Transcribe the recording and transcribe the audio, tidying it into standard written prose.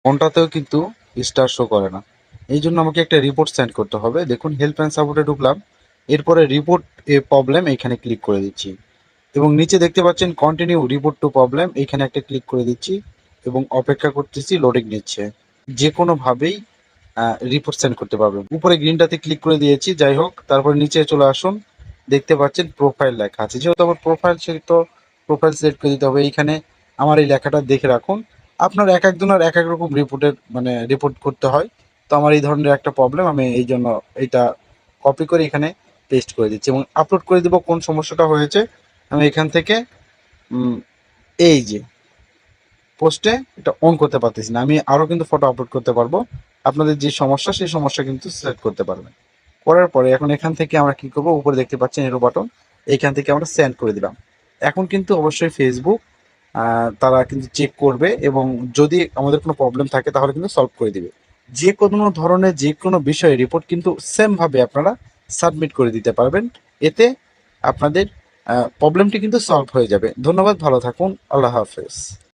কোনটাতেও কিন্তু star show করে না। এই জন্য আমাকে একটা রিপোর্ট সেন্ড করতে হবে। দেখুন হেল্প অ্যান্ড সাপোর্টে ঢুকলাম, এরপরে রিপোর্ট এ প্রবলেম এইখানে ক্লিক করে দিচ্ছি এবং নিচে দেখতে পাচ্ছেন কন্টিনিউ রিপোর্ট টু প্রবলেম, এইখানে একটা ক্লিক করে দিচ্ছি এবং অপেক্ষা করতেছি, লোডিং নিচ্ছে। যে কোনোভাবেই রিপোর্ট সেন্ড করতে পারবেন। উপরে গ্রিনটাতে ক্লিক করে দিয়েছি, যাই হোক তারপরে নিচে চলে আসুন, দেখতে পাচ্ছেন প্রোফাইল লেখা আছে, যেহেতু আমার প্রোফাইল সেহেতু প্রোফাইল সিলেক্ট করে দিতে হবে। এইখানে আমার এই লেখাটা দেখে রাখুন, আপনার এক একজনের এক এক রকম রিপোর্টের রিপোর্ট করতে হয়। তো আমার এই ধরনের একটা প্রবলেম, আমি এই জন্য এইটা কপি করে এখানে পেস্ট করে দিচ্ছি এবং আপলোড করে দিব কোন সমস্যাটা হয়েছে। আমি এখান থেকে এই যে পোস্টে এটা অন করতে পারতেছি না, আমি আরও কিন্তু ফটো আপলোড করতে পারবো। আপনাদের যে সমস্যা সেই সমস্যা কিন্তু সিলেক্ট করতে পারবেন। করার পরে এখন এখান থেকে আমরা কি করব, উপরে দেখতে পাচ্ছেন এরো বাটন, এইখান থেকে আমরা সেন্ড করে দিলাম। এখন কিন্তু অবশ্যই ফেসবুক তারা কিন্তু চেক করবে এবং যদি আমাদের কোনো প্রবলেম থাকে তাহলে কিন্তু সলভ করে দিবে। যে কোনো ধরনের যে কোনো বিষয়ে রিপোর্ট কিন্তু সেমভাবে আপনারা সাবমিট করে দিতে পারবেন। এতে আপনাদের প্রবলেমটি কিন্তু সলভ হয়ে যাবে। ধন্যবাদ, ভালো থাকুন, আল্লাহ হাফেজ।